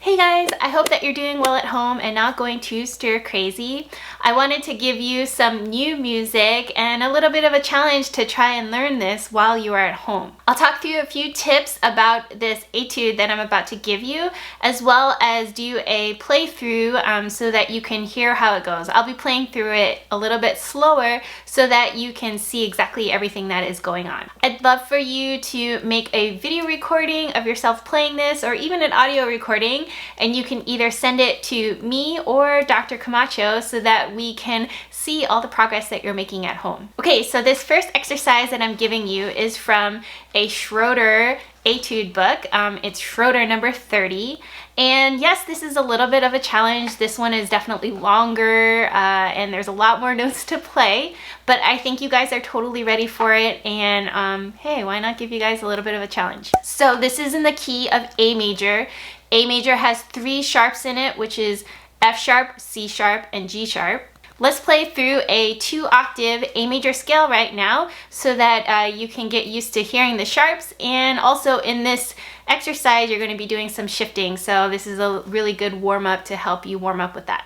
Hey guys, I hope that you're doing well at home and not going too stir crazy. I wanted to give you some new music and a little bit of a challenge to try and learn this while you are at home. I'll talk through a few tips about this etude that I'm about to give you, as well as do a playthrough so that you can hear how it goes. I'll be playing through it a little bit slower so that you can see exactly everything that is going on. I'd love for you to make a video recording of yourself playing this, or even an audio recording, and you can either send it to me or Dr. Camacho so that we can see all the progress that you're making at home. Okay, so this first exercise that I'm giving you is from a Schroeder Etude book. It's Schroeder number 30. And yes, this is a little bit of a challenge. This one is definitely longer and there's a lot more notes to play, but I think you guys are totally ready for it. And hey, why not give you guys a little bit of a challenge? So this is in the key of A major. A major has 3 sharps in it, which is F sharp, C sharp, and G sharp. Let's play through a 2-octave A major scale right now so that you can get used to hearing the sharps. And also in this exercise, you're going to be doing some shifting. So this is a really good warm-up to help you warm up with that.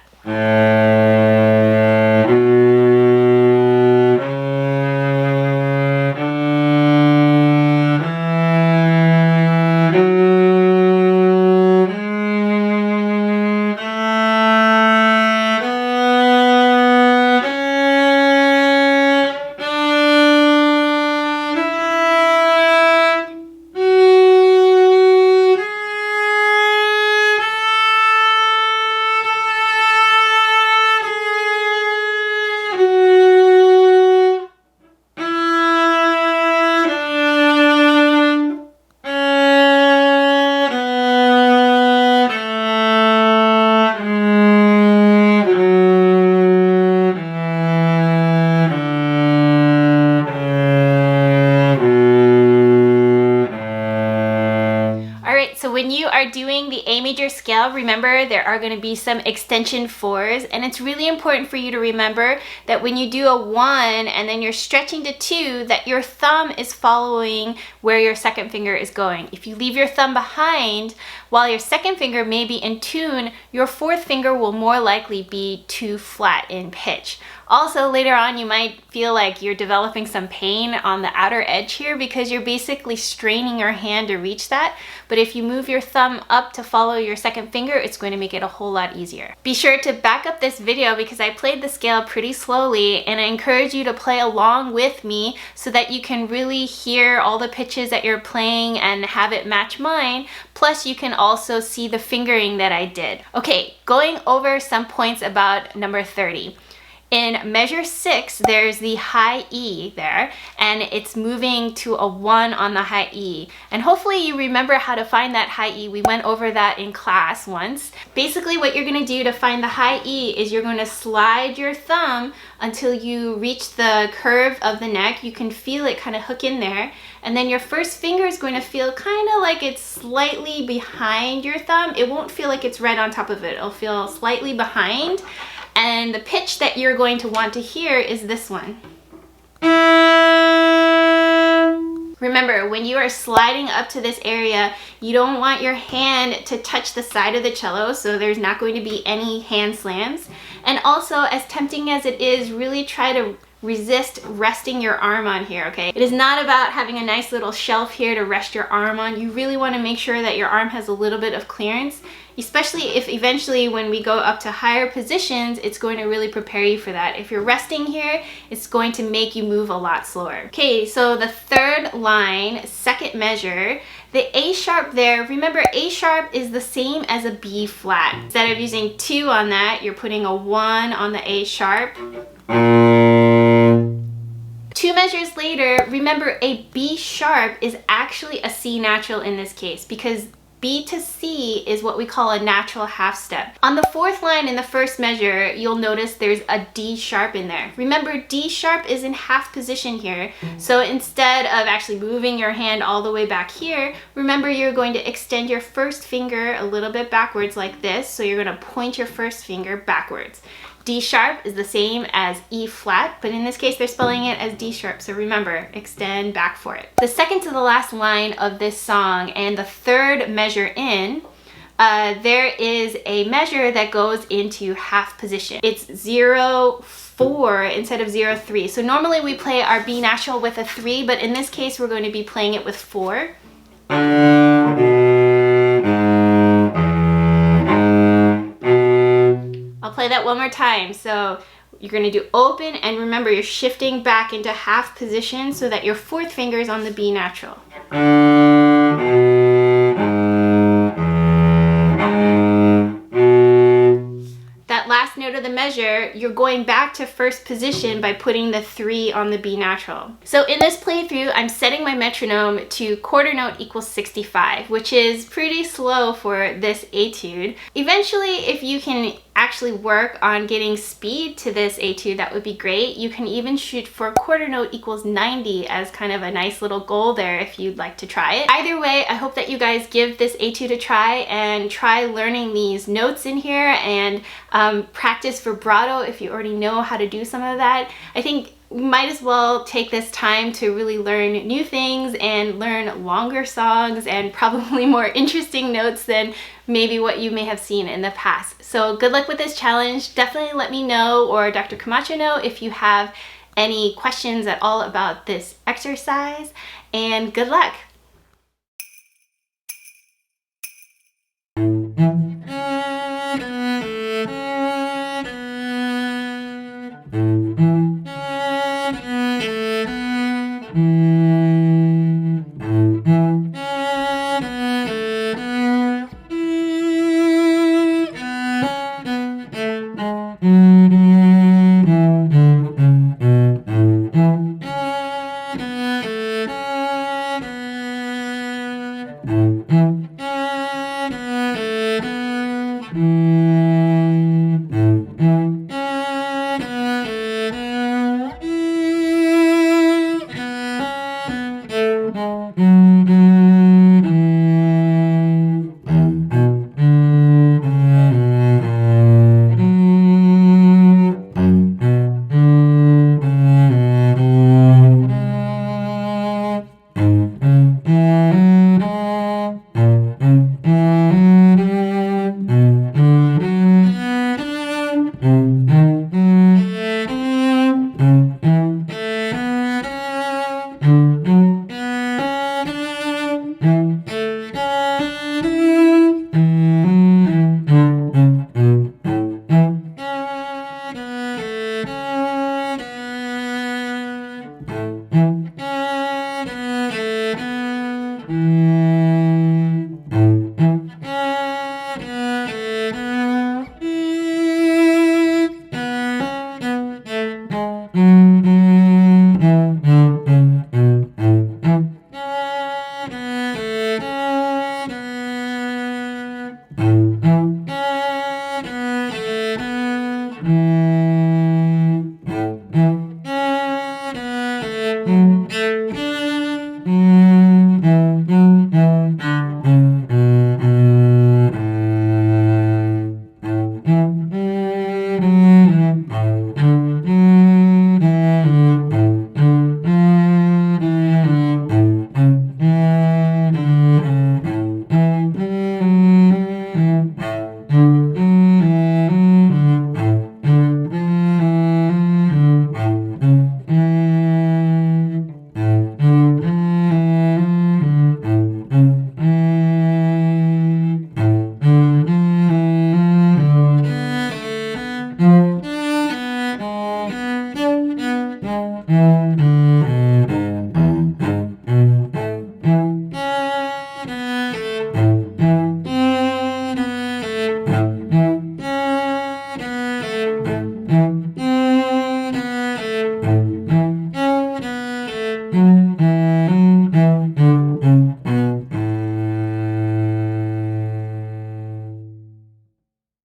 So when you are doing the A major scale, remember there are going to be some extension 4s, and it's really important for you to remember that when you do a 1 and then you're stretching to 2, that your thumb is following where your second finger is going. If you leave your thumb behind while your second finger may be in tune, your 4th finger will more likely be too flat in pitch. Also, later on, you might feel like you're developing some pain on the outer edge here because you're basically straining your hand to reach that. But if you move your thumb up to follow your second finger, it's going to make it a whole lot easier. Be sure to back up this video because I played the scale pretty slowly, and I encourage you to play along with me so that you can really hear all the pitches that you're playing and have it match mine. Plus, you can also see the fingering that I did. Okay, going over some points about number 30. In measure 6, there's the high E there, and it's moving to a 1 on the high E. And hopefully you remember how to find that high E. We went over that in class once. Basically what you're going to do to find the high E is you're going to slide your thumb until you reach the curve of the neck. You can feel it kind of hook in there. And then your first finger is going to feel kind of like it's slightly behind your thumb. It won't feel like it's right on top of it. It'll feel slightly behind. And the pitch that you're going to want to hear is this one. Remember, when you are sliding up to this area, you don't want your hand to touch the side of the cello, so there's not going to be any hand slams. And also, as tempting as it is, really try to resist resting your arm on here, okay? It is not about having a nice little shelf here to rest your arm on. You really want to make sure that your arm has a little bit of clearance, especially if eventually when we go up to higher positions, it's going to really prepare you for that. If you're resting here, it's going to make you move a lot slower. Okay, so the 3rd line, 2nd measure, the A sharp there, remember A sharp is the same as a B flat. Instead of using 2 on that, you're putting a 1 on the A sharp. 2 measures later, remember a B sharp is actually a C natural in this case because B to C is what we call a natural half step. On the 4th line in the 1st measure, you'll notice there's a D sharp in there. Remember, D sharp is in half position here. So instead of actually moving your hand all the way back here, remember you're going to extend your first finger a little bit backwards like this. So you're going to point your first finger backwards. D sharp is the same as E flat, but in this case they're spelling it as D sharp, so remember, extend back for it. The second to the last line of this song and the third measure in, there is a measure that goes into half position. It's 0-4 instead of 0-3. So normally we play our B natural with a 3, but in this case we're going to be playing it with 4. I'll play that one more time. So you're going to do open, and remember you're shifting back into half position so that your 4th finger is on the B natural. That last note of the measure, you're going back to 1st position by putting the 3 on the B natural. So in this playthrough, I'm setting my metronome to quarter note equals 65, which is pretty slow for this etude. Eventually, if you can actually work on getting speed to this etude, that would be great. You can even shoot for quarter note equals 90 as kind of a nice little goal there if you'd like to try it. Either way, I hope that you guys give this etude a try and try learning these notes in here, and practice vibrato if you already know how to do some of that. I think you might as well take this time to really learn new things and learn longer songs and probably more interesting notes than maybe what you may have seen in the past. So good luck with this challenge. Definitely let me know, or Dr. Camacho know, if you have any questions at all about this exercise, and good luck.